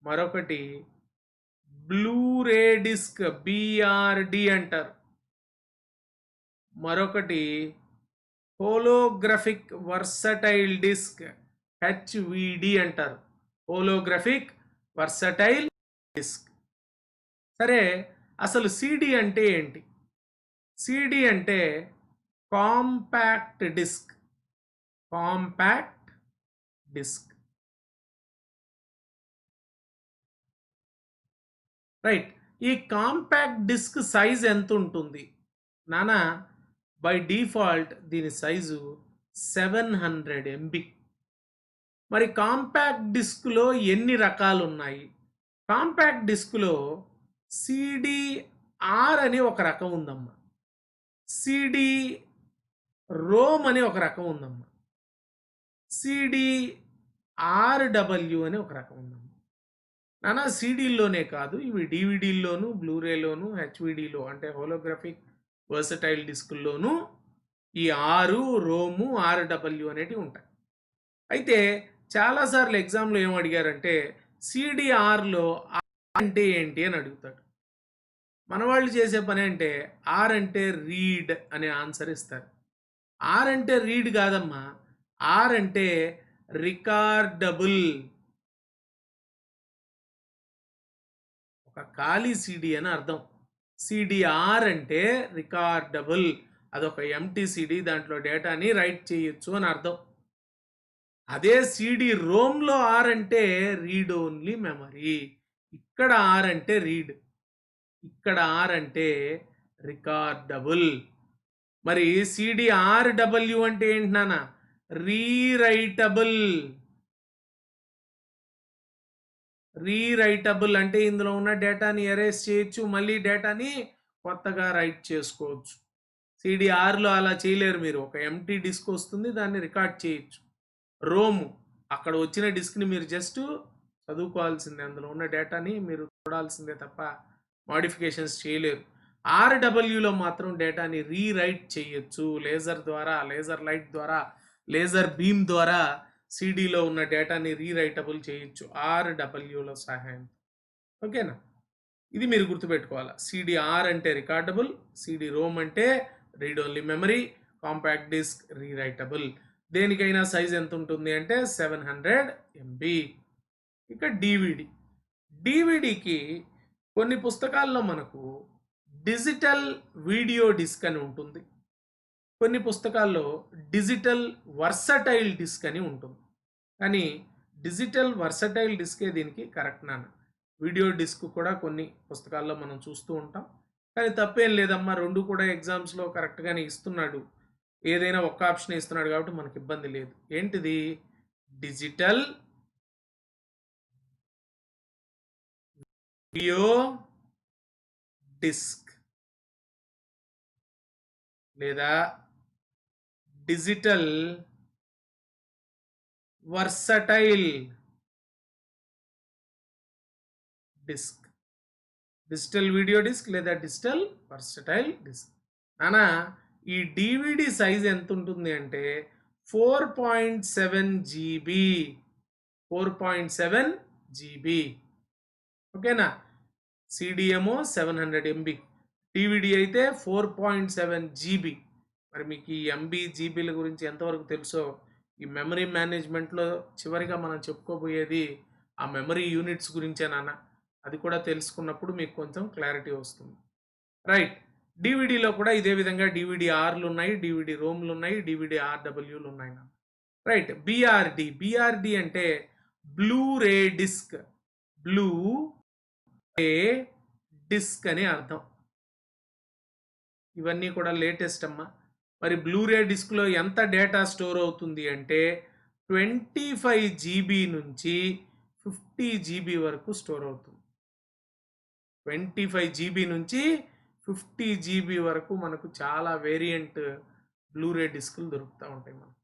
మరొకటి బ్లూరే డిస్క్ BRD అంటారు, మరొకటి హోలోగ్రఫిక్ వర్సటైల్ డిస్క్ HVD అంటారు. Holographic versatile disk. సరే, అసలు CD అంటే ఏంటి? CD అంటే compact disk. Compact disk, right. ఈ కాంపాక్ట్ డిస్క్ సైజ్ ఎంత ఉంటుంది నానా? బై డిఫాల్ట్ దీని సైజు 700 MB. మరి కాంపాక్ట్ డిస్క్లో ఎన్ని రకాలు ఉన్నాయి? కాంపాక్ట్ డిస్క్లో CDR అని ఒక రకం ఉందమ్మా, CD-ROM అని ఒక రకం ఉందమ్మా, CDRW అని ఒక రకం ఉందమ్మా నానా. CDల్లోనే కాదు, ఇవి DVDల్లోను, బ్లూరేలోను, HVDలో అంటే హోలోగ్రఫిక్ వర్సటైల్ డిస్కుల్లోనూ ఈ ROM, RW అనేటివి ఉంటాయి. అయితే చాలాసార్లు ఎగ్జామ్లో ఏం అడిగారంటే CDRలో అంటే ఏంటి అని అడుగుతాడు. మన వాళ్ళు చేసే పని అంటే R అంటే రీడ్ అనే ఆన్సర్ ఇస్తారు. R అంటే రీడ్ కాదమ్మా, R అంటే రికార్డబుల్. ఒక ఖాళీ CD అని అర్థం. CDR అంటే రికార్డబుల్, అదొక ఎంటీ CD, దాంట్లో డేటాని రైట్ చేయొచ్చు అని అర్థం. అదే CD-ROMలో R అంటే రీడ్ ఓన్లీ మెమరీ. ఇక్కడ R అంటే రీడ్, ఇక్కడ R అంటే రికార్డబుల్. మరి CDRW అంటే ఏంటి నాన్న? రీరైటబుల్. రీరైటబుల్ అంటే ఇందులో ఉన్న డేటాని ఎరేస్ చేయొచ్చు, మళ్ళీ డేటాని కొత్తగా రైట్ చేసుకోవచ్చు. CDRలో అలా చేయలేరు మీరు. ఒక ఎంటీ డిస్క్ వస్తుంది, దాన్ని రికార్డ్ చేయొచ్చు. రోమ్, అక్కడ వచ్చిన డిస్క్ని మీరు జస్ట్ చదువుకోవాల్సిందే, అందులో ఉన్న డేటాని మీరు చూడాల్సిందే తప్ప మాడిఫికేషన్స్ చేయలేరు. ఆర్డబ్ల్యూలో మాత్రం డేటాని రీరైట్ చేయొచ్చు. లేజర్ ద్వారా, లేజర్ లైట్ ద్వారా, లేజర్ బీమ్ ద్వారా సిడీలో ఉన్న డేటాని రీరైటబుల్ చేయొచ్చు ఆర్డబ్ల్యూలో సహాయం. ఓకేనా? ఇది మీరు గుర్తుపెట్టుకోవాలి. సిడిఆర్ అంటే రికార్డబుల్, సిడి రోమ్ అంటే read only memory, compact disk rewritable. దేనికైనా సైజ్ ఎంత ఉంటుంది అంటే 700 MB. ఇక డివిడి. డివిడికి కొన్ని పుస్తకాల్లో మనకు డిజిటల్ వీడియో డిస్క్ అని ఉంటుంది. కొన్ని పుస్తకాల్లో డిజిటల్ వర్సటైల్ డిస్క్ అని ఉంటుంది. కానీ డిజిటల్ వర్సటైల్ డిస్కే దీనికి కరెక్ట్ నాన్న. వీడియో డిస్క్ కూడా కొన్ని పుస్తకాల్లో మనం చూస్తూ ఉంటాం. కానీ తప్పేం లేదమ్మా, రెండు కూడా ఎగ్జామ్స్లో కరెక్ట్గానే ఇస్తున్నాడు. ఏదైనా ఒక్క ఆప్షన్ ఇస్తున్నాడు కాబట్టి మనకి ఇబ్బంది లేదు. ఏంటిది? డిజిటల్ వీడియో డిస్క్ లేదా digital versatile disk. Digital video disk లేదా డిజిటల్ వర్సటైల్ డిస్క్. నానా ఈ డివిడి సైజ్ ఎంత ఉంటుంది అంటే 4.7 GB. 4.7 GB. ఓకేనా? సిడిఎమో 700 MB, డివిడి అయితే 4.7 GB. మరి మీకు ఈ ఎంబీ జీబీల గురించి ఎంతవరకు తెలుసో, ఈ మెమరీ మేనేజ్మెంట్లో చివరిగా మనం చెప్పుకోబోయేది ఆ మెమరీ యూనిట్స్ గురించే నాన్న. అది కూడా తెలుసుకున్నప్పుడు మీకు కొంచెం క్లారిటీ వస్తుంది. రైట్. డివిడిలో కూడా ఇదే విధంగా డివిడి ఆర్లు ఉన్నాయి, డివిడి రోమ్లు ఉన్నాయి, డివిడి ఆర్డబ్ల్యూలు ఉన్నాయి నాన్న. రైట్. బిఆర్డి. బిఆర్డి అంటే బ్లూ రే డిస్క్. బ్లూ రే డిస్క్ అని అర్థం. ఇవన్నీ కూడా లేటెస్ట్ అమ్మా. మరి బ్లూరే డిస్క్లో ఎంత డేటా స్టోర్ అవుతుంది అంటే 25 GB నుంచి 50 GB వరకు స్టోర్ అవుతుంది. 25 GB నుంచి 50 GB వరకు మనకు చాలా వేరియంట్ బ్లూరే డిస్కులు దొరుకుతూ ఉంటాయి మనకు.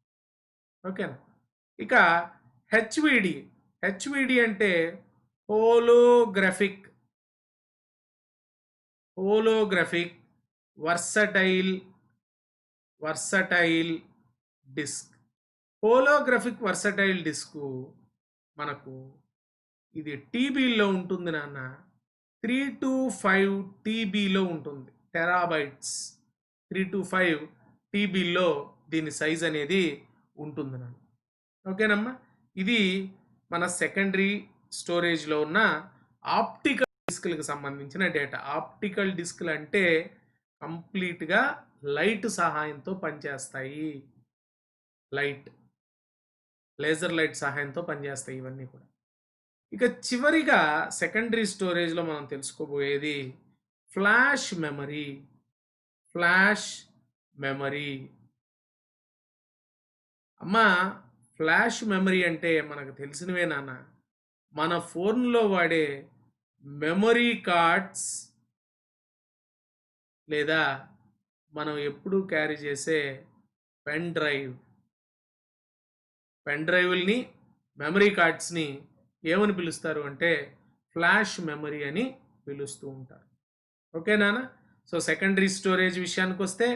ఓకేనా? ఇక హెచ్విడి. హెచ్విడి అంటే holographic versatile disc. Holographic versatile disc మనకు ఇది టీబీలో ఉంటుంది నాన్న. 3 to 5 TBలో ఉంటుంది. టెరాబైట్స్. 3 to 5 TBలో దీని సైజ్ అనేది ఉంటుంది నాన్న. ఓకేనమ్మా? ఇది మన సెకండరీ స్టోరేజ్లో ఉన్న ఆప్టికల్ డిస్క్లకు సంబంధించిన డేటా. ఆప్టికల్ డిస్క్లు అంటే కంప్లీట్గా లైట్ సహాయంతో పనిచేస్తాయి. లేజర్ లైట్ సహాయంతో పనిచేస్తాయి ఇవన్నీ కూడా. ఇక చివరిగా సెకండరీ స్టోరేజ్లో మనం తెలుసుకోబోయేది ఫ్లాష్ మెమరీ. అమ్మా, ఫ్లాష్ మెమరీ అంటే మనకు తెలిసినవే నాన్న. మన ఫోన్లో వాడే మెమరీ కార్డ్స్ లేదా మనం ఎప్పుడూ క్యారీ చేసే పెన్ డ్రైవ్ని, మెమరీ కార్డ్స్ని ఏమని పిలుస్తారు అంటే ఫ్లాష్ మెమరీ అని పిలుస్తూ ఉంటారు. ఓకేనా? సో సెకండరీ స్టోరేజ్ విషయానికి వస్తే,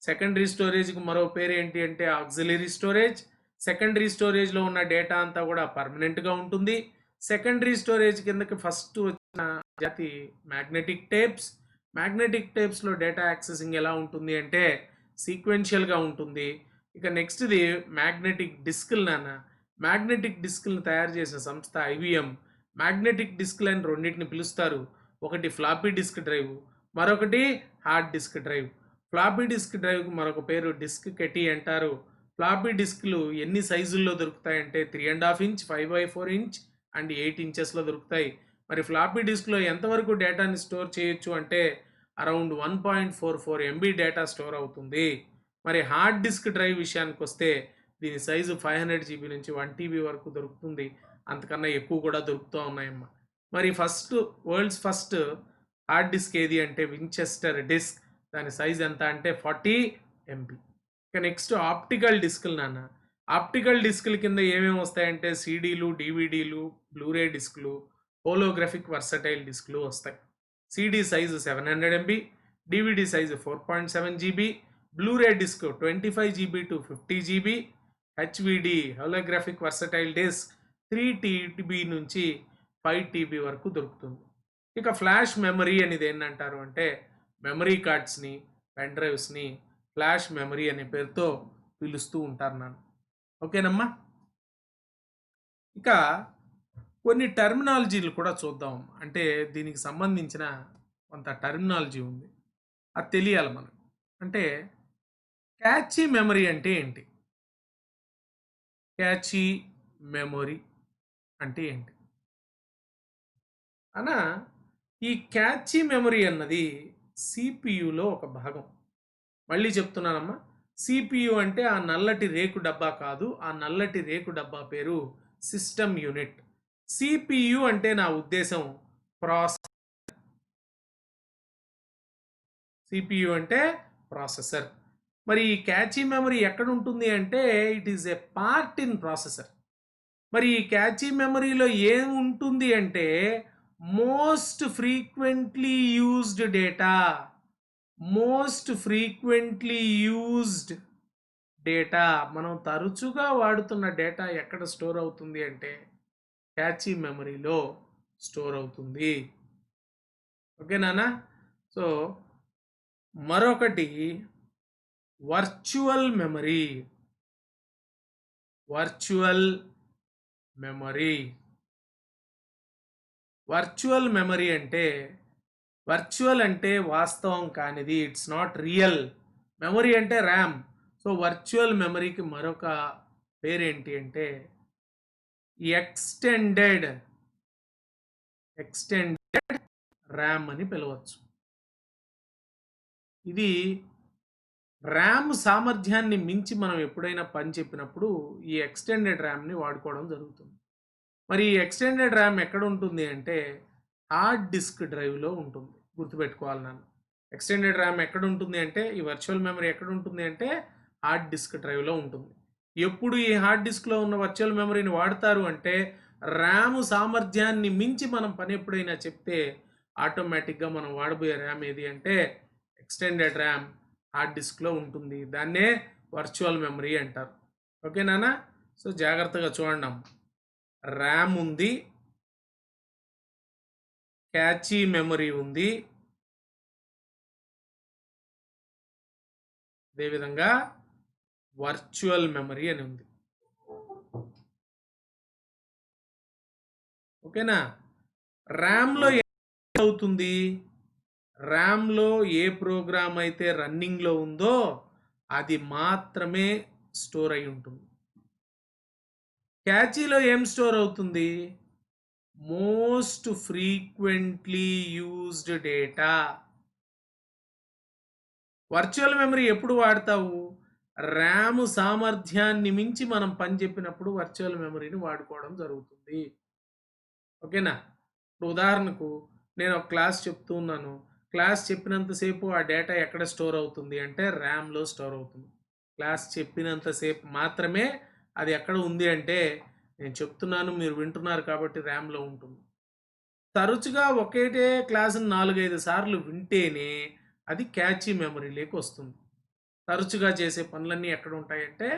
సెకండరీ స్టోరేజ్కి మరో పేరు ఏంటి అంటే ఆక్సిలరీ స్టోరేజ్. సెకండరీ స్టోరేజ్లో ఉన్న డేటా అంతా కూడా పర్మనెంట్గా ఉంటుంది. సెకండరీ స్టోరేజ్ కిందకి ఫస్ట్ వచ్చిన జాతి మ్యాగ్నెటిక్ టేప్స్. మ్యాగ్నెటిక్ టేప్స్లో డేటా యాక్సెసింగ్ ఎలా ఉంటుంది అంటే సీక్వెన్షియల్గా ఉంటుంది. ఇక నెక్స్ట్ది మ్యాగ్నెటిక్ డిస్క్లు నాన్న. మ్యాగ్నెటిక్ డిస్క్లను తయారు చేసిన సంస్థ IBM. మ్యాగ్నెటిక్ డిస్క్లు అని రెండింటిని పిలుస్తారు. ఒకటి ఫ్లాపీ డిస్క్ డ్రైవ్, మరొకటి hard disk drive. Floppy disk డ్రైవ్కి మరొక పేరు డిస్క్ కెటీ అంటారు. ఫ్లాపీ డిస్క్లు ఎన్ని సైజుల్లో దొరుకుతాయంటే 3.5 inch, 5x4 inch అండ్ 8 inchesలో దొరుకుతాయి. మరి ఫ్లాపీ డిస్క్లో ఎంతవరకు డేటాని స్టోర్ చేయొచ్చు అంటే అరౌండ్ 1.44 MB డేటా స్టోర్ అవుతుంది. మరి హార్డ్ డిస్క్ డ్రైవ్ విషయానికి వస్తే దీని సైజు 500 GB నుంచి 1 TB వరకు దొరుకుతుంది. అంతకన్నా ఎక్కువ కూడా దొరుకుతూ ఉన్నాయమ్మా. మరి వరల్డ్స్ ఫస్ట్ హార్డ్ డిస్క్ ఏది అంటే వించెస్టర్ డిస్క్. దాని సైజ్ ఎంత అంటే 40 MB. ఇక నెక్స్ట్ ఆప్టికల్ డిస్క్లు నాన్న. ఆప్టికల్ డిస్క్ల కింద ఏమేమి వస్తాయంటే సిడీలు, డివిడీలు, బ్లూరే డిస్క్లు, హోలోగ్రఫిక్ వర్సటైల్ డిస్క్లు వస్తాయి. CD size 700 MB, DVD size 4.7 GB, Blu ray disc 25 GB to 50 GB, HVD holographic versatile disc 3 TB నుంచి 5 TB వరకు దొరుకుతుంది. ఇక ఫ్లాష్ మెమరీ అనేది ఏంటంటారు అంటే మెమరీ కార్డ్స్ని, పెన్ డ్రైవ్స్ని ఫ్లాష్ మెమరీ అనే పేరుతో పిలుస్తూ ఉంటారు నన్ను. ఓకేనమ్మా. ఇక కొన్ని టర్మినాలజీలు కూడా చూద్దాం. అంటే దీనికి సంబంధించిన కొంత టర్మినాలజీ ఉంది, అది తెలియాలి మనకు. అంటే క్యాచీ మెమరీ అంటే ఏంటి? క్యాచీ మెమరీ అంటే ఏంటి అనా? ఈ క్యాచీ మెమరీ అన్నది సిపియులో ఒక భాగం. మళ్ళీ చెప్తున్నానమ్మా, సిపియు అంటే ఆ నల్లటి రేకు డబ్బా కాదు, ఆ నల్లటి రేకు డబ్బా పేరు సిస్టమ్ యూనిట్. సిపియు అంటే నా ఉద్దేశం సిపియు అంటే ప్రాసెసర్. మరి ఈ క్యాచీ మెమరీ ఎక్కడ ఉంటుంది అంటే it is a part in processor. మరి ఈ క్యాచీ మెమరీలో ఏముంటుంది అంటే most frequently used data. Most frequently used data, మనం తరచుగా వాడుతున్న డేటా ఎక్కడ స్టోర్ అవుతుంది అంటే క్యాచీ మెమరీలో స్టోర్ అవుతుంది. ఓకేనా? సో మరొకటి virtual memory. Virtual memory virtual memory అంటే వర్చువల్ అంటే వాస్తవం కానిది, ఇట్స్ నాట్ రియల్. మెమరీ అంటే ర్యామ్. సో వర్చువల్ మెమరీకి మరొక పేరేంటి అంటే ఎక్స్టెండెడ్ ర్యామ్ అని పిలవచ్చు. ఇది ర్యామ్ సామర్థ్యాన్ని మించి మనం ఎప్పుడైనా పని చెప్పినప్పుడు ఈ ఎక్స్టెండెడ్ ర్యామ్ని వాడుకోవడం జరుగుతుంది. మరి ఈ ఎక్స్టెండెడ్ ర్యామ్ ఎక్కడ ఉంటుంది అంటే హార్డ్ డిస్క్ డ్రైవ్లో ఉంటుంది. గుర్తుపెట్టుకోవాలి నన్ను. ఎక్స్టెండెడ్ ర్యామ్ ఎక్కడ ఉంటుంది అంటే, ఈ వర్చువల్ మెమరీ ఎక్కడ ఉంటుంది అంటే హార్డ్ డిస్క్ డ్రైవ్లో ఉంటుంది. ఎప్పుడు ఈ హార్డ్ డిస్క్లో ఉన్న వర్చువల్ మెమరీని వాడతారు అంటే ర్యామ్ సామర్థ్యాన్ని మించి మనం పని ఎప్పుడైనా చెప్తే ఆటోమేటిక్గా మనం వాడబోయే ర్యామ్ ఏది అంటే ఎక్స్టెండెడ్ ర్యామ్ హార్డ్ డిస్క్లో ఉంటుంది. దాన్నే వర్చువల్ మెమరీ అంటారు. ఓకేనా? సో జాగ్రత్తగా చూడండి. ర్యామ్ ఉంది, క్యాచీ మెమరీ ఉంది, అదేవిధంగా వర్చువల్ మెమరీ అని ఉంది. ఓకేనా? ర్యామ్లో అవుతుంది, ర్యామ్లో ఏ ప్రోగ్రామ్ అయితే రన్నింగ్లో ఉందో అది మాత్రమే స్టోర్ అయి ఉంటుంది. క్యాచీలో ఏం స్టోర్ అవుతుంది? Most frequently used data. Virtual memory ఎప్పుడు వాడతావు? ర్యామ్ సామర్థ్యాన్ని మించి మనం పని చెప్పినప్పుడు వర్చువల్ మెమరీని వాడుకోవడం జరుగుతుంది. ఓకేనా? ఇప్పుడు ఉదాహరణకు నేను ఒక క్లాస్ చెప్తూ ఉన్నాను. క్లాస్ చెప్పినంతసేపు ఆ డేటా ఎక్కడ స్టోర్ అవుతుంది అంటే ర్యామ్లో స్టోర్ అవుతుంది. క్లాస్ చెప్పినంతసేపు మాత్రమే అది ఎక్కడ ఉంది అంటే నేను చెప్తున్నాను, మీరు వింటున్నారు కాబట్టి ర్యామ్లో ఉంటుంది. తరచుగా ఒకేటే క్లాసుని 4-5 సార్లు వింటేనే అది క్యాచీ మెమరీలోకి వస్తుంది. తరచుగా చేసే పనులన్నీ ఎక్కడ ఉంటాయంటే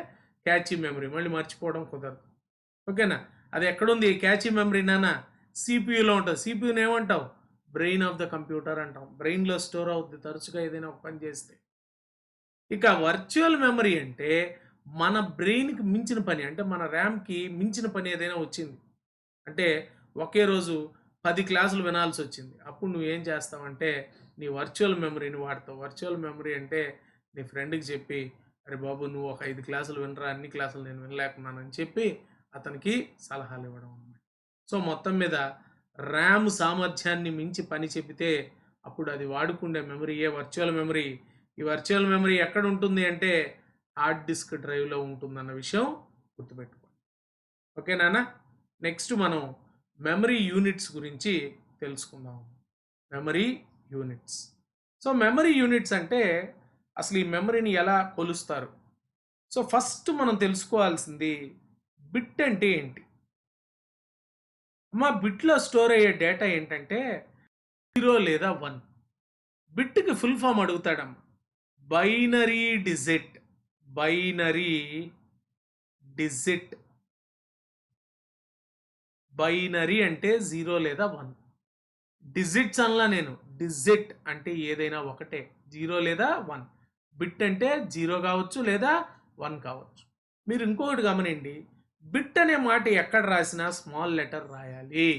క్యాచీ మెమరీ, మళ్ళీ మర్చిపోవడం కుదరదు. ఓకేనా? అది ఎక్కడుంది క్యాచీ మెమరీ నాన్న? సిపియూలో ఉంటుంది. సిపియూని ఏమంటావు? బ్రెయిన్ ఆఫ్ ద కంప్యూటర్ అంటాం. బ్రెయిన్లో స్టోర్ అవుతుంది తరచుగా ఏదైనా ఒక పని చేస్తే. ఇక వర్చువల్ మెమరీ అంటే మన బ్రెయిన్కి మించిన పని, అంటే మన ర్యామ్కి మించిన పని ఏదైనా వచ్చింది అంటే ఒకే రోజు 10 క్లాసులు వినాల్సి వచ్చింది. అప్పుడు నువ్వేం చేస్తావంటే నీ వర్చువల్ మెమరీని వాడతావు. వర్చువల్ మెమరీ అంటే నీ ఫ్రెండ్కి చెప్పి, అరే బాబు నువ్వు ఒక 5 క్లాసులు వినరా, అన్ని క్లాసులు నేను వినలేకున్నానని చెప్పి అతనికి సలహాలు ఇవ్వడం అన్నమాట. సో మొత్తం మీద ర్యామ్ సామర్థ్యాన్ని మించి పని చెబితే అప్పుడు అది వాడుకుండే మెమరీయే వర్చువల్ మెమరీ. ఈ వర్చువల్ మెమరీ ఎక్కడ ఉంటుంది అంటే హార్డ్ డిస్క్ డ్రైవ్లో ఉంటుందన్న విషయం గుర్తుపెట్టుకోండి. ఓకేనా? నెక్స్ట్ మనం మెమరీ యూనిట్స్ గురించి తెలుసుకుందాం. Memory units. So memory units అంటే అసలు ఈ మెమరీని ఎలా కొలుస్తారు? సో ఫస్ట్ మనం తెలుసుకోవాల్సింది బిట్ అంటే ఏంటి. మా బిట్లో స్టోర్ అయ్యే డేటా ఏంటంటే 0 లేదా 1. బిట్కి ఫుల్ ఫామ్ అడుగుతాడమ్మా. Binary digit. Binary digit. Binary అంటే 0 లేదా 1. డిజిట్స్ అనలా నేను. డిజిట్ అంటే ఏదైనా ఒకటే, 0 లేదా 1. బిట్ అంటే 0 కావచ్చు లేదా 1 కావచ్చు. మీరు ఇంకొకటి గమనిండి, బిట్ అనే మాట ఎక్కడ రాసినా స్మాల్ లెటర్ రాయాలి.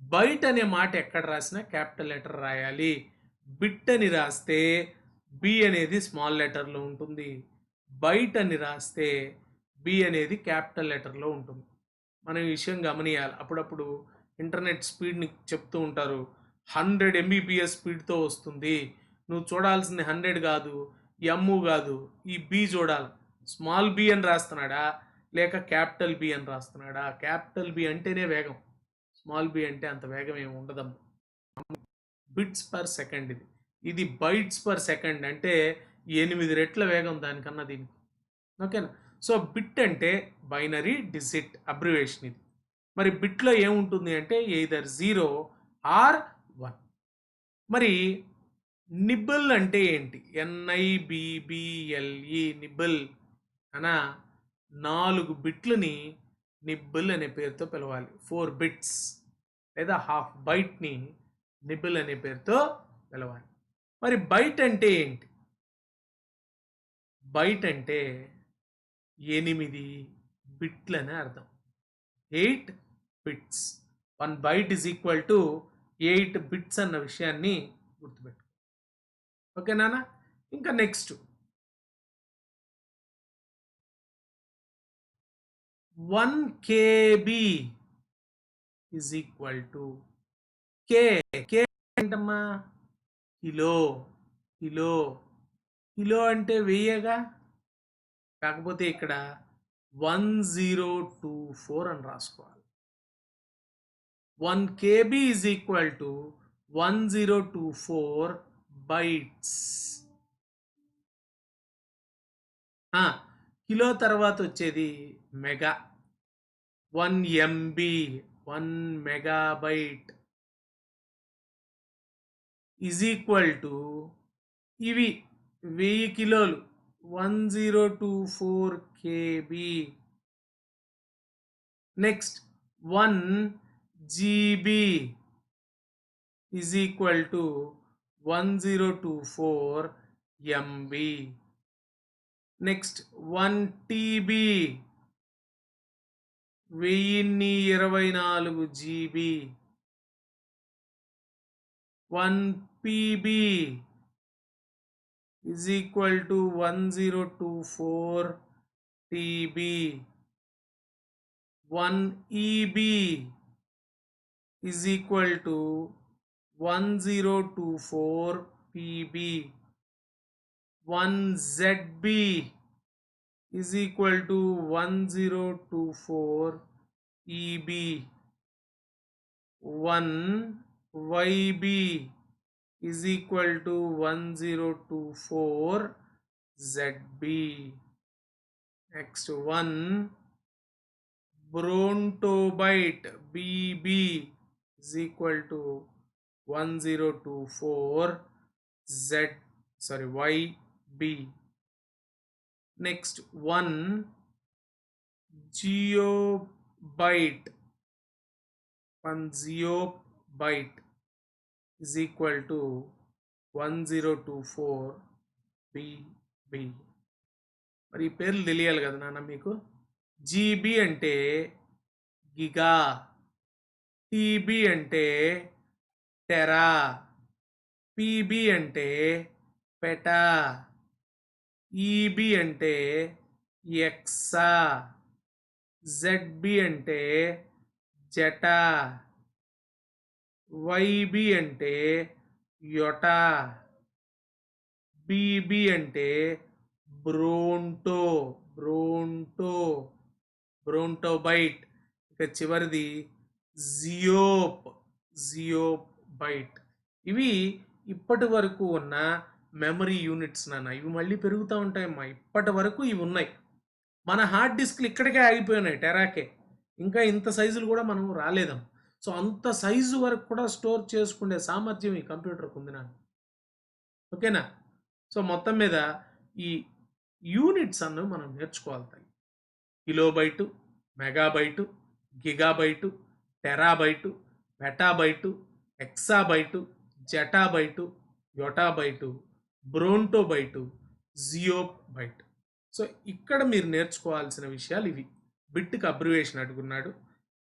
బైట్ అనే మాట ఎక్కడ రాసినా క్యాపిటల్ లెటర్ రాయాలి. బిట్ అని రాస్తే బి అనేది స్మాల్ లెటర్లో ఉంటుంది. బైట్ అని రాస్తే బి అనేది క్యాపిటల్ లెటర్లో ఉంటుంది. మనం ఈ విషయం గమనియాలి. అప్పుడప్పుడు ఇంటర్నెట్ స్పీడ్ని చెప్తూ ఉంటారు, 100 MBPS స్పీడ్తో వస్తుంది, నువ్వు చూడాల్సింది 100 కాదు, ఎమ్ము కాదు, ఈ బి చూడాలి. స్మాల్ బి అని రాస్తున్నాడా లేక క్యాపిటల్ బి అని రాస్తున్నాడా? క్యాపిటల్ బి అంటేనే వేగం, స్మాల్ బి అంటే అంత వేగం ఏమి ఉండదమ్మా. బిట్స్ పర్ సెకండ్ ఇది. ఇది బైట్స్ పర్ సెకండ్ అంటే 8 రెట్ల వేగం దానికన్నా దీనికి. ఓకేనా? సో బిట్ అంటే బైనరీ డిజిట్ అబ్రివేషన్ ఇది. మరి బిట్లో ఏముంటుంది అంటే ఎయిదర్ 0 ఆర్ 1. మరి నిబ్బుల్ అంటే ఏంటి? NIBBLE నిబ్బుల్ అనా 4 బిట్లని నిబ్బుల్ అనే పేరుతో పిలవాలి. 4 బిట్స్ లేదా హాఫ్ బైట్ని నిబ్బుల్ అనే పేరుతో పిలవాలి. మరి బైట్ అంటే ఏంటి? బైట్ అంటే 8 బిట్లని అర్థం. 8 bits. 1 byte is equal to 8 bits అన్న విషయాన్ని గుర్తుపెట్టు. ఓకే నాన్న? ఇంకా next 1 KB is equal to K. K ఏంటమ్మా? కిలో. కిలో. కిలో అంటే వెయ్యేగా, కాకపోతే ఇక్కడ 1024 అని రాసుకోవాలి. 1 KB ఈజ్ ఈక్వల్ టు 1024 బైట్స్. కిలో తర్వాత వచ్చేది mega. 1 MB, 1 megabyte is equal to ఇవి 1000 కిలోలు, 1024 KB. Next 1 GB is equal to 1024 MB. Next 1 TB 1024 GB. 1 PB is equal to 1024 TB. 1 EB is equal to 1024 PB. 1 ZB is equal to 1024 EB. 1 YB is equal to 1024 ZB. Next 1 Brontobyte BB is equal to 1024 YB. Next 1 Geobyte, 1 Geobyte is equal to 1024 BB. మరి ఈ పేర్లు తెలియాలి కదా నాన్న మీకు. GB అంటే గిగా, TB అంటే టెరా, PB అంటే పెటా, EB అంటే ఎక్సా, ZB అంటే జటా, YB అంటే యొటా, BB అంటే బ్రోంటో, బ్రోంటోబైట్. ఇక చివరిది జియోబైట్. ఇవి ఇప్పటి వరకు ఉన్న మెమరీ యూనిట్స్ నాన్న. ఇవి మళ్ళీ పెరుగుతూ ఉంటాయమ్మా. ఇప్పటి వరకు ఇవి ఉన్నాయి. మన హార్డ్ డిస్క్లు ఇక్కడికే ఆగిపోయినాయి, టెరాకే. ఇంకా ఇంత సైజులు కూడా మనం రాలేదమ్మా. సో అంత సైజు వరకు కూడా స్టోర్ చేసుకునే సామర్థ్యం ఈ కంప్యూటర్కి ఉంది నాన్న. ఓకేనా? సో, మొత్తం మీద ఈ యూనిట్స్ అన్నవి మనం నేర్చుకోవాలి. కిలోబైటు, మెగాబైటు, గిగాబైటు, టెరాబైటు, పెటాబైటు, ఎక్సాబైటు, జెటాబైటు, యొటాబైటు, బ్రోంటోబైటు, జియోబైట్. సో, ఇక్కడ మీరు నేర్చుకోవాల్సిన విషయాలు ఇవి. బిట్‌కి అబ్రివియేషన్ అడుగున్నాడు.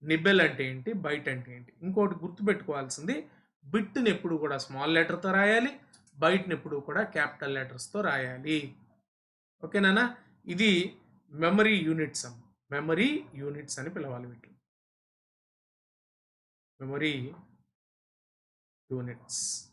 నిబ్బెల్ అంటే ఏంటి? బైట్ అంటే ఏంటి? ఇంకోటి గుర్తుపెట్టుకోవాల్సింది, బిట్‌ని ఎప్పుడు కూడా స్మాల్ లెటర్‌తో రాయాలి. బైట్‌ని ఎప్పుడు కూడా క్యాపిటల్ లెటర్స్‌తో రాయాలి. ఓకేనా? ఇది మెమరీ యూనిట్స్ మెమరీ యూనిట్స్ అని పిలవాలి వీటిని. Memory units.